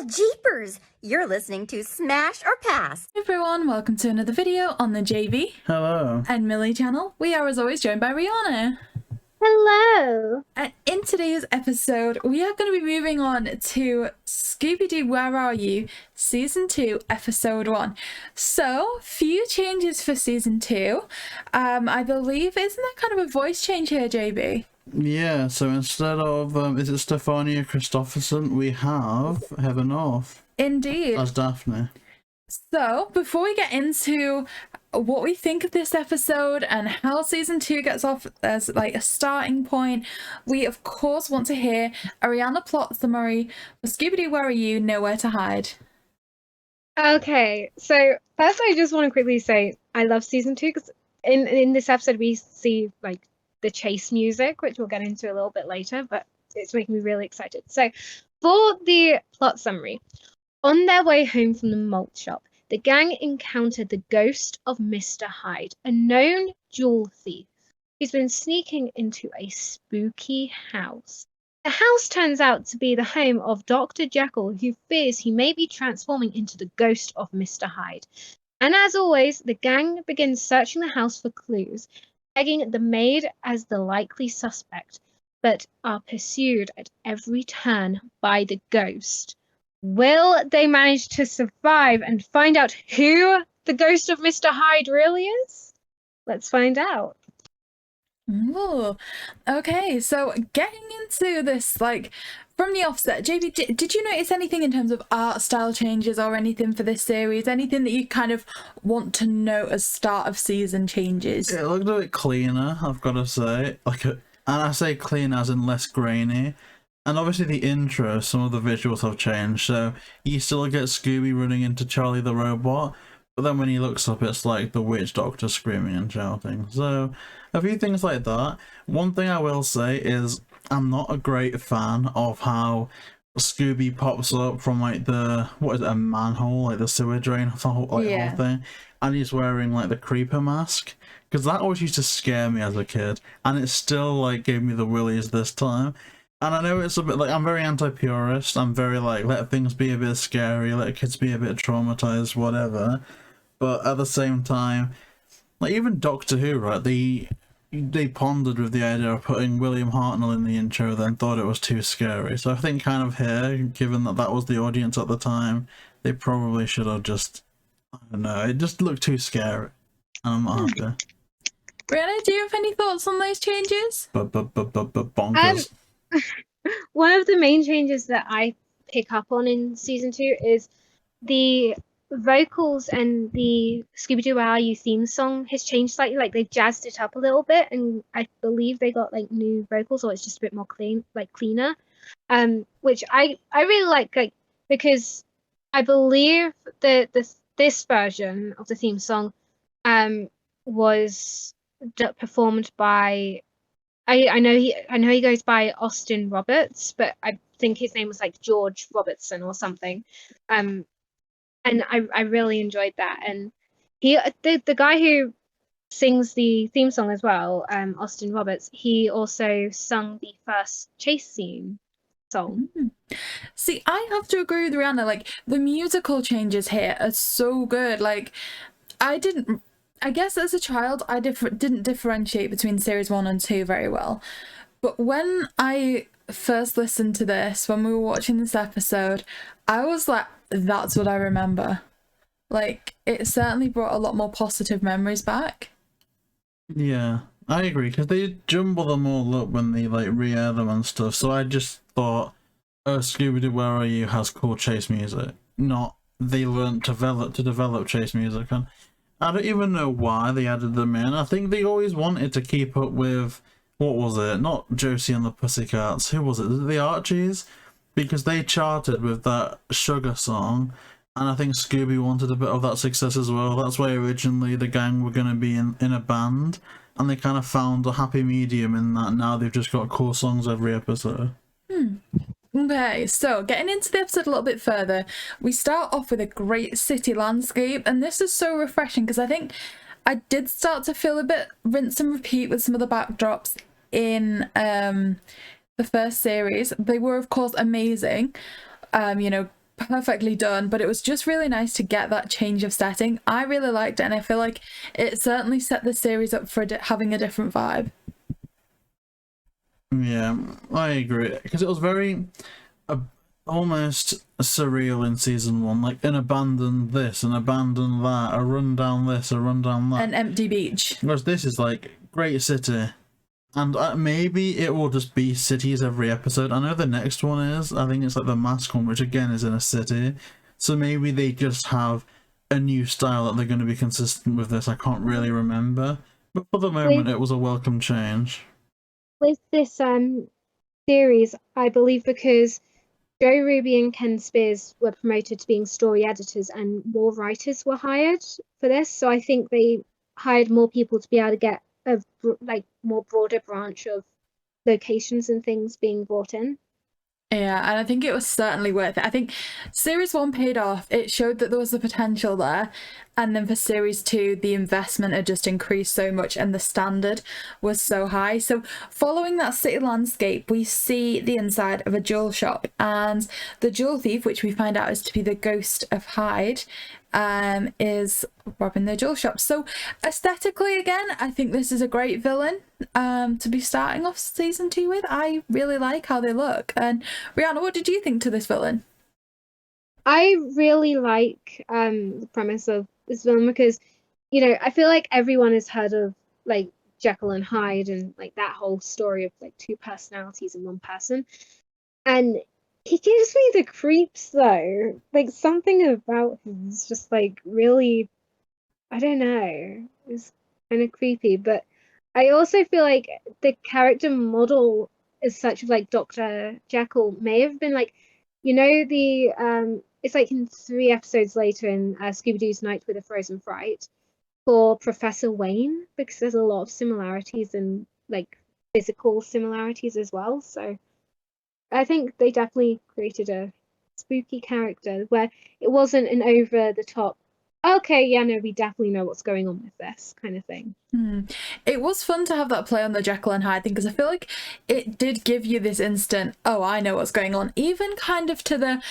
Well, jeepers! You're listening to Smash or Pass. Hey everyone, welcome to another video on the JayBee Hello. and Milly channel. We are as always joined by Rhianna. Hello! And in today's episode, we are going to be moving on to Scooby Doo Where Are You? Season 2, Episode 1. So, few changes for Season 2. I believe, isn't there kind of a voice change here, JayBee? Yeah, so instead of, is it Stefania Christopherson, we have Heather North Indeed. as Daphne. So, before we get into what we think of this episode and how season 2 gets off as like a starting point, we of course want to hear a Rhianna plot summary for Scooby Doo Where Are You? Nowhere to Hide. Okay, so first I just want to quickly say I love season 2 because in this episode we see like the chase music, which we'll get into a little bit later, but it's making me really excited. So for the plot summary, on their way home from the malt shop, the gang encountered the ghost of Mr. Hyde, a known jewel thief who's been sneaking into a spooky house. The house turns out to be the home of Dr. Jekyll, who fears he may be transforming into the ghost of Mr. Hyde. And as always, the gang begins searching the house for clues, pegging the maid as the likely suspect, but are pursued at every turn by the ghost. Will they manage to survive and find out who the ghost of Mr. Hyde really is? Let's find out. Ooh, okay, so getting into this, like, from the offset, JayBee, did you notice anything in terms of art style changes or anything for this series? Anything that you kind of want to note as start of season changes? It looked a bit cleaner, I've got to say. And I say clean as in less grainy. And obviously the intro, some of the visuals have changed, so you still get Scooby running into Charlie the Robot, but then when he looks up it's like the witch doctor screaming and shouting. So, a few things like that. One thing I will say is, I'm not a great fan of how Scooby pops up from like the, what is it, a manhole, like the sewer drain, the whole thing, and he's wearing like the creeper mask, because that always used to scare me as a kid, and it still like gave me the willies this time. And I know it's a bit like, I'm very anti-purist, I'm very like, let things be a bit scary, let kids be a bit traumatized, whatever. But at the same time, like even Doctor Who, right, they pondered with the idea of putting William Hartnell in the intro, then thought it was too scary. So I think kind of here, given that that was the audience at the time, they probably should have just, I don't know, it just looked too scary. And I'm not happy. Rhianna, do you have any thoughts on those changes? Bonkers. One of the main changes that I pick up on in season 2 is the vocals, and the Scooby Doo Where Are You theme song has changed slightly. Like they've jazzed it up a little bit, and I believe they got like new vocals, or it's just a bit more cleaner. Which I really like because I believe that this version of the theme song was performed by, I know he goes by Austin Roberts, but I think his name was like George Robertson or something. And I really enjoyed that. And the guy who sings the theme song as well, Austin Roberts, he also sung the first chase scene song. See, I have to agree with Rhianna, like the musical changes here are so good. Like I guess as a child, I didn't differentiate between series 1 and 2 very well. But when I first listened to this, when we were watching this episode, I was like, that's what I remember. Like, it certainly brought a lot more positive memories back. Yeah, I agree, because they jumble them all up when they like re-air them and stuff, so I just thought, oh, Scooby Doo Where Are You has cool chase music, not they learned to develop chase music. And I don't even know why they added them in. I think they always wanted to keep up with, what was it, not Josie and the Pussycats, who was it, the Archies? Because they charted with that Sugar song, and I think Scooby wanted a bit of that success as well. That's why originally the gang were going to be in a band, and they kind of found a happy medium in that. Now they've just got cool songs every episode. Okay, so getting into the episode a little bit further, we start off with a great city landscape, and this is so refreshing because I think I did start to feel a bit rinse and repeat with some of the backdrops in the first series. They were of course amazing, you know, perfectly done, but it was just really nice to get that change of setting. I really liked it, and I feel like it certainly set the series up for having a different vibe. Yeah, I agree, because it was very almost surreal in season 1, like an abandon this, an abandon that, a run down this, a run down that. An empty beach. Whereas this is like great city, and maybe it will just be cities every episode. I know the next one is, I think it's like the mask one, which again is in a city, so maybe they just have a new style that they're going to be consistent with this. I can't really remember, but for the moment it was a welcome change. With this series, I believe because Joe Ruby and Ken Spears were promoted to being story editors and more writers were hired for this, so I think they hired more people to be able to get a more broader branch of locations and things being brought in. Yeah, and I think it was certainly worth it. I think series 1 paid off. It showed that there was the potential there. And then for series 2, the investment had just increased so much and the standard was so high. So following that city landscape, we see the inside of a jewel shop, and the jewel thief, which we find out is to be the ghost of Hyde, is robbing the jewel shop. So aesthetically, again, I think this is a great villain to be starting off season 2 with. I really like how they look. And Rhianna, what did you think to this villain? I really like the premise of this villain because, you know, I feel like everyone has heard of like Jekyll and Hyde and like that whole story of like 2 personalities in one person, and he gives me the creeps though. Like something about him is just like really, I don't know, it's kind of creepy. But I also feel like the character model as such of like Dr. Jekyll may have been like, you know, the it's like in 3 episodes later in Scooby Doo's Night with a Frozen Fright for Professor Wayne, because there's a lot of similarities and like physical similarities as well. So I think they definitely created a spooky character where it wasn't an over the top, okay, yeah, no, we definitely know what's going on with this kind of thing. It was fun to have that play on the Jekyll and Hyde thing, because I feel like it did give you this instant, oh, I know what's going on. Even kind of to the,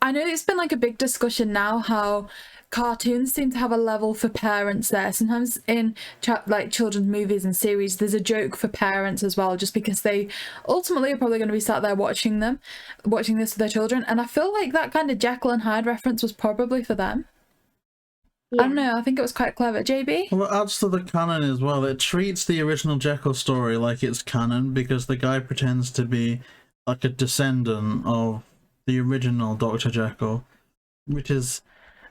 I know it's been like a big discussion now how cartoons seem to have a level for parents there. Sometimes in like children's movies and series, there's a joke for parents as well, just because they ultimately are probably going to be sat there watching this with their children. And I feel like that kind of Jekyll and Hyde reference was probably for them. Yeah. I don't know, I think it was quite clever. JayBee? Well, it adds to the canon as well. It treats the original Jekyll story like it's canon because the guy pretends to be like a descendant of the original Dr. Jekyll, which is,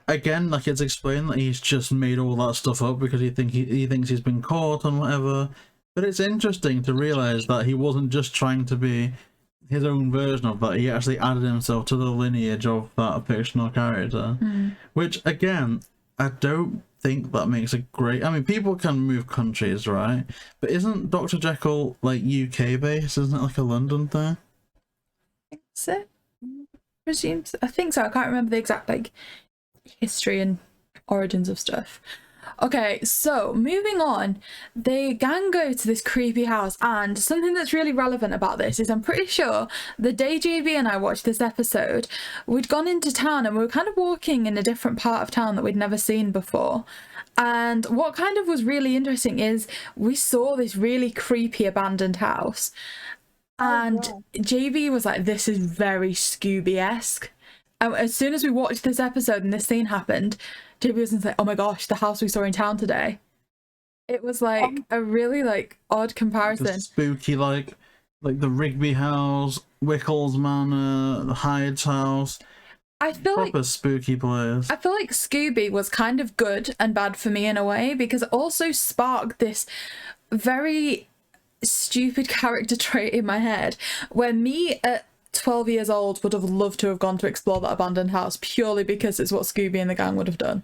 again, like it's explained that he's just made all that stuff up because he thinks he's been caught and whatever. But it's interesting to realise that he wasn't just trying to be his own version of that. He actually added himself to the lineage of that fictional character, which, again, I don't think that makes a great... I mean, people can move countries, right? But isn't Dr. Jekyll, like, UK based? Isn't it like a London thing? I think so. Presumes. I think so. I can't remember the exact, like, history and origins of stuff. Okay, so moving on, the gang go to this creepy house, and something that's really relevant about this is I'm pretty sure the day JayBee and I watched this episode, we'd gone into town and we were kind of walking in a different part of town that we'd never seen before. And what kind of was really interesting is we saw this really creepy abandoned house, and JayBee was like, this is very Scooby-esque. As soon as we watched this episode and this scene happened, JayBee was like, oh my gosh, the house we saw in town today. It was like a really like odd comparison. Just spooky, like the Rigby house, Wigglys Mansion, the Hyde's house. I feel proper like spooky place. I feel like Scooby was kind of good and bad for me in a way, because it also sparked this very stupid character trait in my head where me at 12 years old would have loved to have gone to explore that abandoned house purely because it's what Scooby and the gang would have done.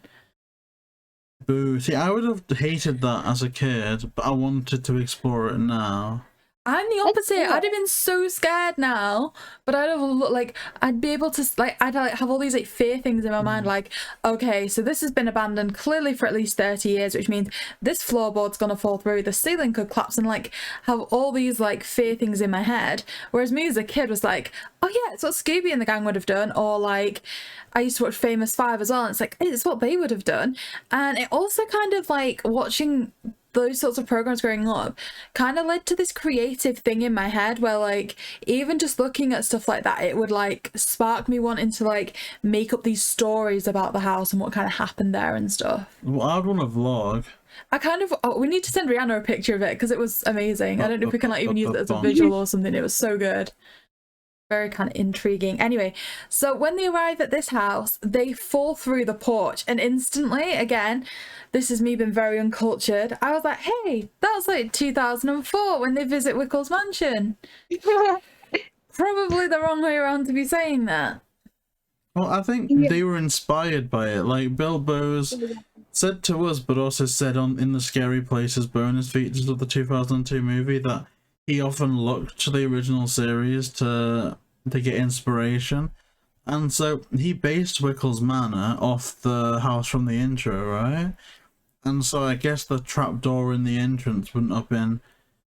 Boo. See, I would have hated that as a kid, but I wanted to explore it now. I'm the opposite. I'd have been so scared now, but I'd have like I'd be able to like I'd like have all these like fear things in my mind, like, okay, so this has been abandoned clearly for at least 30 years, which means this floorboard's gonna fall through, the ceiling could collapse, and like have all these like fear things in my head. Whereas me as a kid was like, oh yeah, it's what Scooby and the gang would have done, or like I used to watch Famous Five as well, and it's like it's what they would have done. And it also kind of like watching those sorts of programs growing up kind of led to this creative thing in my head where like even just looking at stuff like that, it would like spark me wanting to like make up these stories about the house and what kind of happened there and stuff. Well, I'd want a vlog. I kind of we need to send Rhianna a picture of it because it was amazing. I don't know if we can like even use it as a visual or something. It was so good. Very kind of intriguing. Anyway, so when they arrive at this house, they fall through the porch, and instantly, again, this is me being very uncultured, I was like, hey, that's like 2004 when they visit Wigglys Mansion. Probably the wrong way around to be saying that. Well, I think they were inspired by it. Like Bilbo's said to us, but also said in the Scary Places bonus features of the 2002 movie that he often looked to the original series to get inspiration, and so he based Wigglys Manor off the house from the intro, right? And so I guess the trapdoor in the entrance wouldn't have been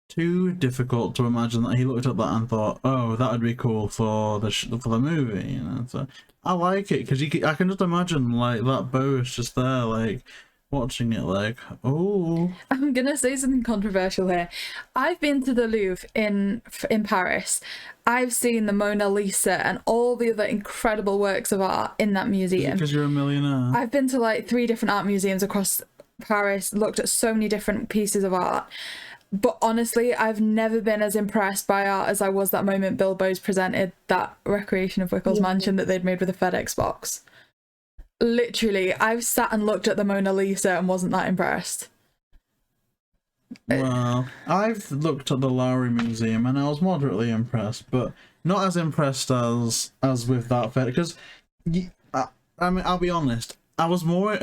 too difficult to imagine that he looked at that and thought, oh, that would be cool for the movie, you know. So I like it because I can just imagine like that bow is just there, like watching it like, oh. I'm gonna say something controversial here. I've been to the Louvre in Paris. I've seen the Mona Lisa and all the other incredible works of art in that museum. Because you're a millionaire. I've been to like 3 different art museums across Paris, looked at so many different pieces of art. But honestly, I've never been as impressed by art as I was that moment Bilbo's presented that recreation of Wigglys Mansion that they'd made with a FedEx box. Literally, I've sat and looked at the Mona Lisa and wasn't that impressed. Well, I've looked at the Lowry Museum and I was moderately impressed, but not as impressed as with that FedEx. Because, I mean, I'll be honest, I was more...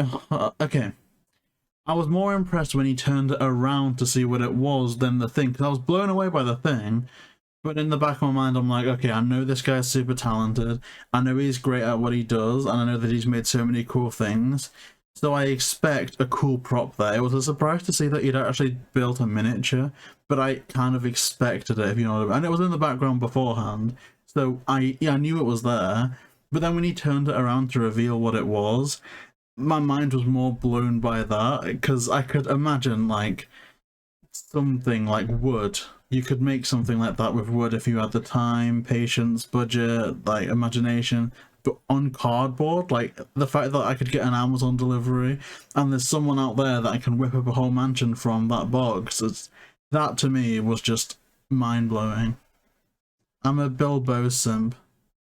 okay. I was more impressed when he turned it around to see what it was than the thing, because I was blown away by the thing. But in the back of my mind, I'm like, okay, I know this guy's super talented. I know he's great at what he does, and I know that he's made so many cool things. So I expect a cool prop there. It was a surprise to see that he'd actually built a miniature, but I kind of expected it, if you know what I mean. And it was in the background beforehand, so I knew it was there. But then when he turned it around to reveal what it was, my mind was more blown by that, because I could imagine, like, something like wood. You could make something like that with wood if you had the time, patience, budget, like imagination. But on cardboard, like the fact that I could get an Amazon delivery and there's someone out there that I can whip up a whole mansion from that box, that to me was just mind blowing. I'm a Bilbo simp.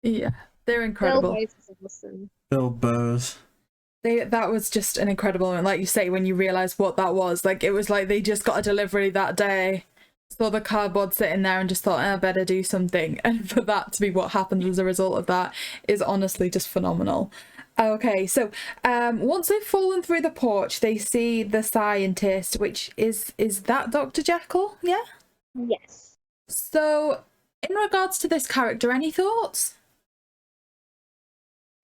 Yeah, they're incredible. Bilbo's awesome. Bilbo's. That was just an incredible moment. Like you say, when you realise what that was, like it was like they just got a delivery that day, saw the cardboard sitting there and just thought, I better do something. And for that to be what happened as a result of that is honestly just phenomenal. Okay, so once they've fallen through the porch, they see the scientist, which is that Dr. Jekyll? Yeah? Yes. So in regards to this character, any thoughts?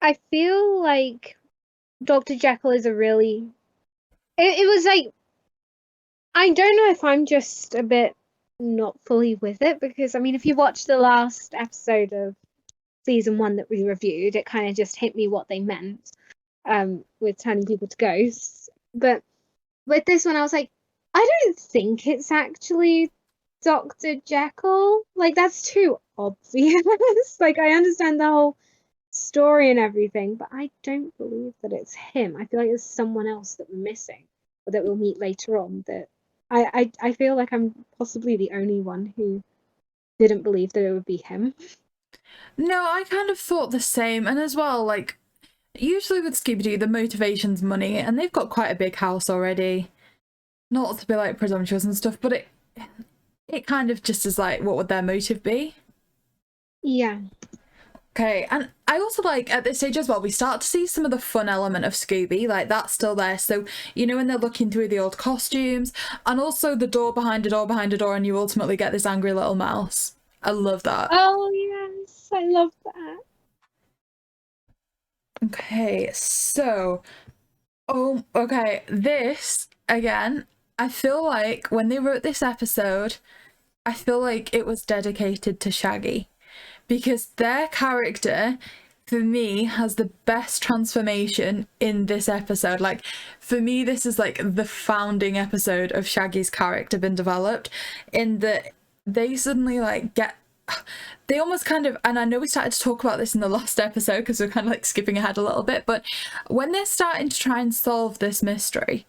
I feel like Dr. Jekyll is a really... It was like... I don't know if I'm just a bit not fully with it, because I mean, if you watch the last episode of season 1 that we reviewed, it kind of just hit me what they meant with turning people to ghosts. But with this one, I was like, I don't think it's actually Dr. Jekyll. Like, that's too obvious. Like, I understand the whole story and everything, but I don't believe that it's him. I feel like there's someone else that we're missing, or that we'll meet later on, that I feel like I'm possibly the only one who didn't believe that it would be him. No, I kind of thought the same. And as well, like, usually with Scooby Doo, the motivation's money, and they've got quite a big house already. Not to be, like, presumptuous and stuff, but it kind of just is like, what would their motive be? Yeah. Okay, and I also like at this stage as well, we start to see some of the fun element of Scooby, like that's still there. So, you know, when they're looking through the old costumes, and also the door behind a door behind a door, and you ultimately get this angry little mouse. I love that. Oh yes, I love that. Okay, so, oh, okay, this again, I feel like when they wrote this episode, I feel like it was dedicated to Shaggy. Because their character, for me, has the best transformation in this episode. Like, for me, this is like the founding episode of Shaggy's character been developed, in that they suddenly like they almost kind of, and I know we started to talk about this in the last episode because we're kind of like skipping ahead a little bit, but when they're starting to try and solve this mystery,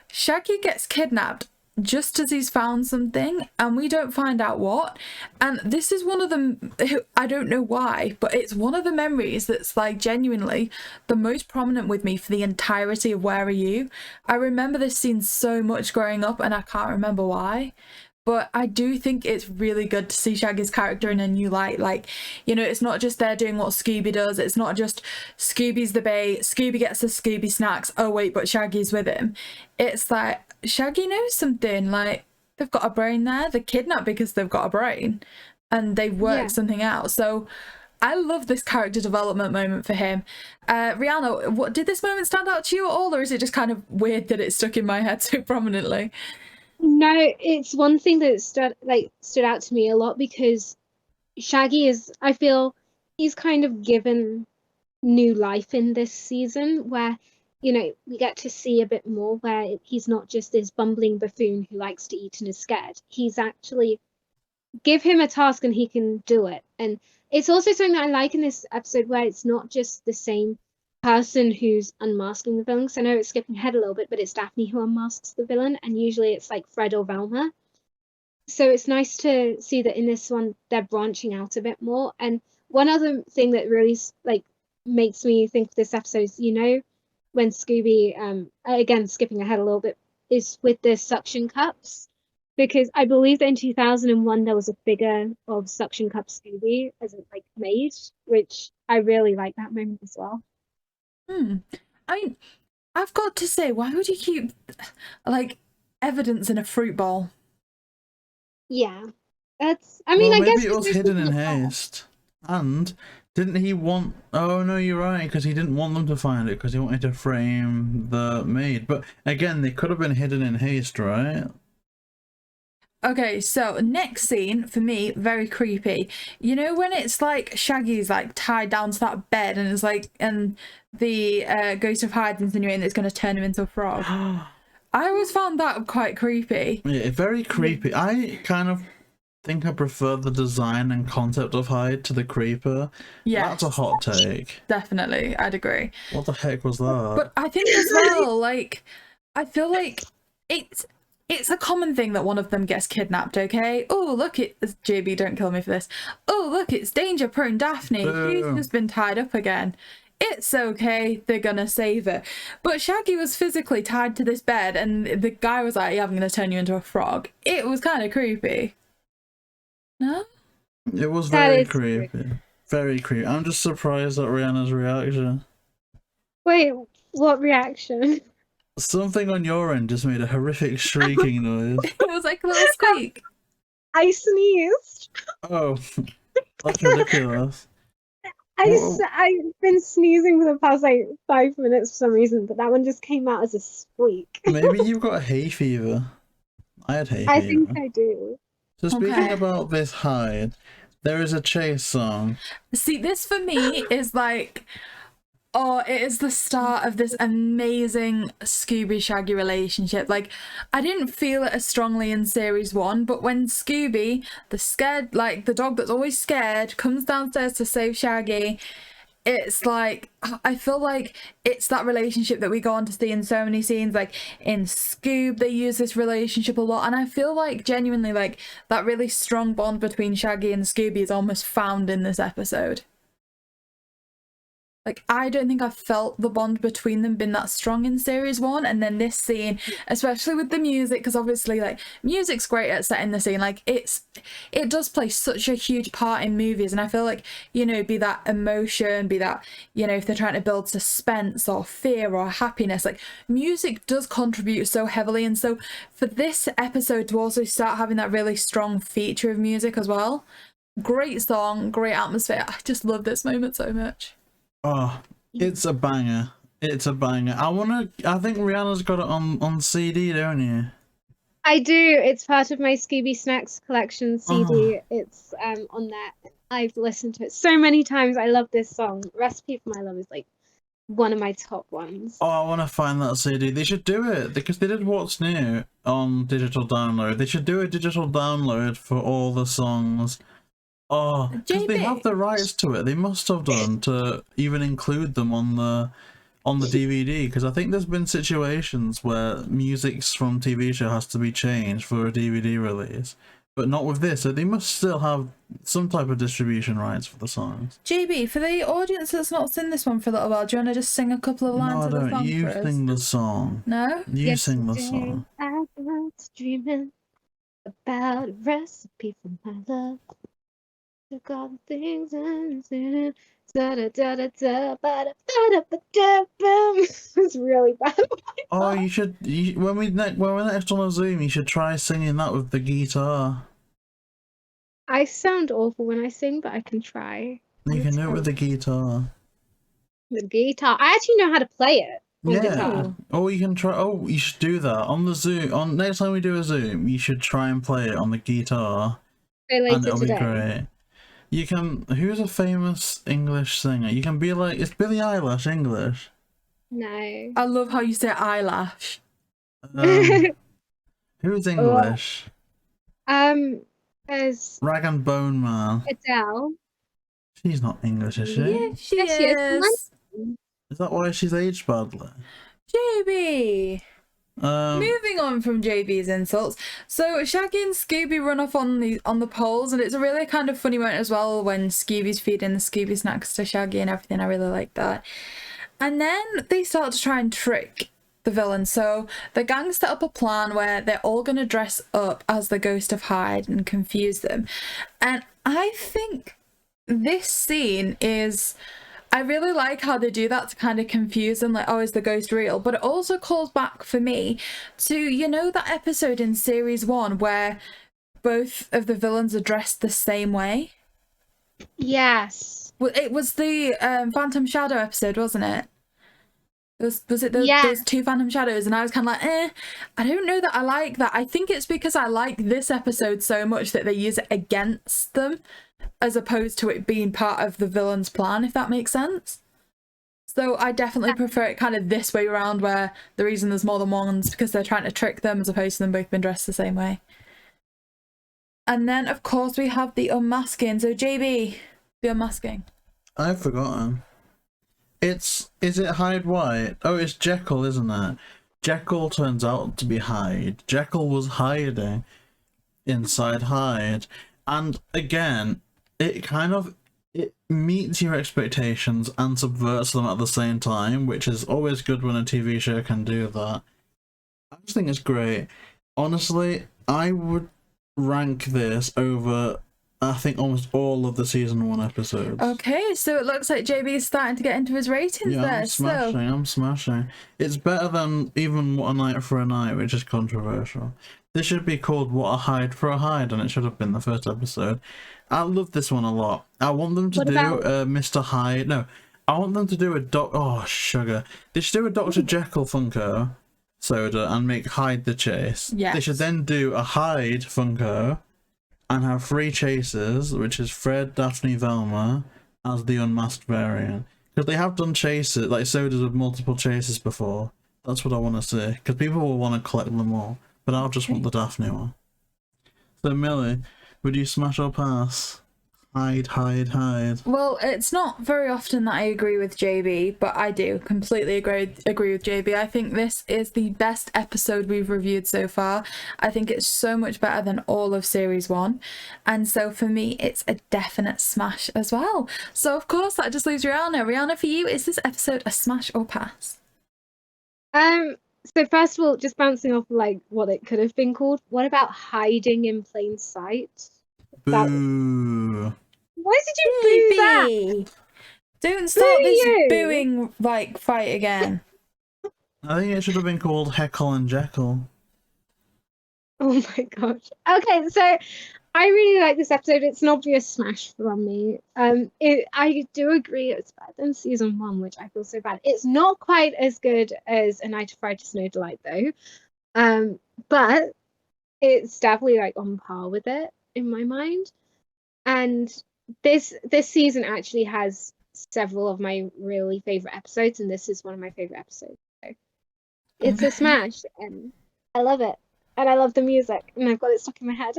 Shaggy gets kidnapped just as he's found something, and we don't find out what. And this is one of them, I don't know why, but it's one of the memories that's like genuinely the most prominent with me for the entirety of Where Are You. I remember this scene so much growing up, and I can't remember why. But I do think it's really good to see Shaggy's character in a new light. Like, you know, it's not just they're doing what Scooby does. It's not just Scooby's the bait, Scooby gets the Scooby snacks. Oh, wait, but Shaggy's with him. It's like, Shaggy knows something. Like, they've got a brain there. They're kidnapped because they've got a brain. And they've worked something out. So I love this character development moment for him. Rhianna, what did this moment stand out to you at all? Or is it just kind of weird that it stuck in my head so prominently? No, it's one thing that stood out to me a lot because Shaggy is, I feel he's kind of given new life in this season where, you know, we get to see a bit more where he's not just this bumbling buffoon who likes to eat and is scared. He's actually, give him a task and he can do it. And it's also something that I like in this episode where it's not just the same person who's unmasking the villain. So I know it's skipping ahead a little bit, but it's Daphne who unmasks the villain, and usually it's like Fred or Velma. So it's nice to see that in this one they're branching out a bit more. And one other thing that really like makes me think of this episode is, you know, when Scooby, again skipping ahead a little bit, is with the suction cups, because I believe that in 2001 there was a figure of suction cup Scooby as it like made, which I really like that moment as well. I mean, I've got to say, why would you keep like evidence in a fruit bowl? Yeah, that's. I mean, Well, I guess maybe it was hidden in haste. And didn't he want? Oh no, you're right, because he didn't want them to find it because he wanted to frame the maid. But again, they could have been hidden in haste, right? Okay, so next scene for me, very creepy. You know when it's like Shaggy's like tied down to that bed and it's like, and the ghost of Hyde insinuating that it's going to turn him into a frog. I always found that quite creepy. Yeah, very creepy. I kind of think I prefer the design and concept of Hyde to the creeper. Yeah, that's a hot take. Definitely, I'd agree. What the heck was that? But I think as well, like, I feel like it's a common thing that one of them gets kidnapped, okay? Oh, look, it's JayBee, don't kill me for this. Oh, look, it's danger prone Daphne. She's just been tied up again. It's okay, they're gonna save her. But Shaggy was physically tied to this bed and the guy was like, yeah, I'm gonna turn you into a frog. It was kind of creepy. No? It was very creepy. Very creepy. I'm just surprised at Rhianna's reaction. Wait, what reaction? Something on your end just made a horrific shrieking noise. It was like a little squeak. I sneezed. Oh, that's ridiculous. I've been sneezing for the past like 5 minutes for some reason, but that one just came out as a squeak. Maybe you've got hay fever. I had hay fever. I think I do. So speaking about this Hyde, there is a chase song. See, this for me is like, oh, it is the start of this amazing Scooby-Shaggy relationship. Like, I didn't feel it as strongly in series 1, but when Scooby, the scared, like the dog that's always scared, comes downstairs to save Shaggy, it's like, I feel like it's that relationship that we go on to see in so many scenes. Like in Scoob, they use this relationship a lot, and I feel like genuinely like that really strong bond between Shaggy and Scooby is almost found in this episode. Like, I don't think I felt the bond between them been that strong in series 1, and then this scene, especially with the music, because obviously, like, music's great at setting the scene. Like, it does play such a huge part in movies, and I feel like, you know, be that emotion, be that, you know, if they're trying to build suspense or fear or happiness, like, music does contribute so heavily. And so for this episode to also start having that really strong feature of music as well, great song, great atmosphere. I just love this moment so much. Oh, it's a banger. It's a banger. I think Rihanna's got it on CD, don't you? I do. It's part of my Scooby Snacks collection CD. It's on there. I've listened to it so many times. I love this song. Recipe for My Love is like one of my top ones. Oh, I want to find that CD. They should do it because they did What's New on digital download. They should do a digital download for all the songs. Oh, because they have the rights to it. They must have done to even include them on the DVD. Because I think there's been situations where music from TV show has to be changed for a DVD release, but not with this. So they must still have some type of distribution rights for the songs. JayBee, for the audience that's not seen this one for a little while, do you want to just sing a couple of lines of the song You for us? sing the song. No? You sing the song. I was dreaming about a recipe for my love. Took all the things and said da da da da da ba da ba da da. It's really bad. Oh, you should. When we're next on a Zoom, you should try singing that with the guitar. I sound awful when I sing, but I can try. You can do it with the guitar. The guitar. I actually know how to play it. On Yeah. guitar. Oh, you can try. Oh, you should do that on the Zoom. On next time we do a Zoom, you should try and play it on the guitar, So later and it'll today. be great. You can. Who's a famous English singer? You can be like, it's Billie Eilish English. No. I love how you say eyelash. Who's English? As Rag and Bone Man. Adele. She's not English, is she? Yeah, she Yes, she is. is. Is that why she's aged badly? JayBee. Moving on from JayBee's insults, so Shaggy and Scooby run off on the poles, and it's a really kind of funny moment as well when Scooby's feeding the Scooby snacks to Shaggy and everything. I really like that. And then they start to try and trick the villain. So the gang set up a plan where they're all going to dress up as the ghost of Hyde and confuse them. And I think this scene is... I really like how they do that to kind of confuse them, like, oh, is the ghost real? But it also calls back for me to, you know, that episode in series 1 where both of the villains are dressed the same way? Yes. Well, it was the Phantom Shadow episode, wasn't it? Was it Yeah. those two Phantom Shadows? And I was kind of like, I don't know that I like that. I think it's because I like this episode so much that they use it against them, as opposed to it being part of the villain's plan, if that makes sense. So I definitely prefer it kind of this way around, where the reason there's more than one is because they're trying to trick them, as opposed to them both being dressed the same way. And then, of course, we have the unmasking. So JayBee, the unmasking. I've forgotten. Is it Hyde White? Oh, it's Jekyll, isn't it? Jekyll turns out to be Hyde. Jekyll was hiding inside Hyde. And again, it meets your expectations and subverts them at the same time, which is always good when a TV show can do that. I just think it's great. Honestly, I would rank this over, I think, almost all of the season 1 episodes. Okay, so it looks like JayBee is starting to get into his ratings Yeah, there. I'm smashing. It's better than even What a Night for a Night, which is controversial. This should be called What a Hyde for a Hyde, and it should have been the first episode. I love this one a lot. I want them to do Mr. Hyde. No, I want them to do a Oh, sugar. They should do a Dr. Jekyll Funko soda and make Hyde the chase. Yes. They should then do a Hyde Funko and have 3 chases, which is Fred, Daphne, Velma, as the unmasked variant. Because they have done chases, like sodas with multiple chases before. That's what I want to see. Because people will want to collect them all. But I'll just want the Daphne one. So Millie, would you smash or pass? Hide, hide, hide. Well, it's not very often that I agree with JayBee, but I do completely agree with JayBee. I think this is the best episode we've reviewed so far. I think it's so much better than all of series 1. And so for me, it's a definite smash as well. So of course, that just leaves Rhianna. Rhianna, for you, is this episode a smash or pass? So first of all, just bouncing off like what it could have been called. What about hiding in plain sight? Boo. Why did you boo that? JayBee! Don't start Boo this you! booing like fight again. I think it should have been called Heckle and Jekyll. Oh my gosh. Okay, so I really like this episode. It's an obvious smash from me. I do agree it's better than season 1, which I feel so bad. It's not quite as good as A Night of Fright to Snow Delight though. But it's definitely like on par with it in my mind. And this season actually has several of my really favorite episodes, and this is one of my favorite episodes. So it's a smash, and I love it. And I love the music, and I've got it stuck in my head.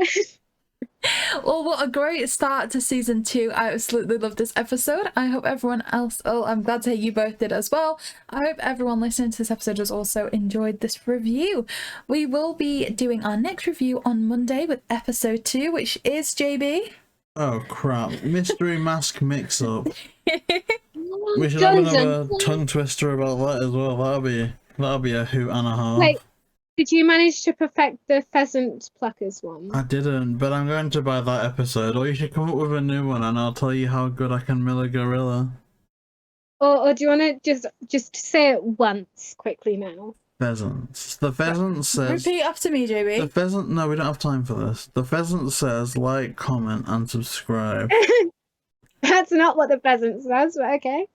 Well, what a great start to season 2. I absolutely love this episode. I hope everyone else, I'm glad to hear you both did as well. I hope everyone listening to this episode has also enjoyed this review. We will be doing our next review on Monday with episode 2, which is JayBee. Oh crap. Mystery mask mix up. We should have another tongue twister about that as well. That'll be a hoot and a half. Wait, did you manage to perfect the pheasant pluckers one? I didn't, but I'm going to buy that episode, or you should come up with a new one and I'll tell you how good I can mill a gorilla. Or do you want to just say it once quickly now? Pheasants. The pheasant says... Repeat after me, JayBee. The pheasant... No, we don't have time for this. The pheasant says like, comment and subscribe. That's not what the pheasant says, but okay.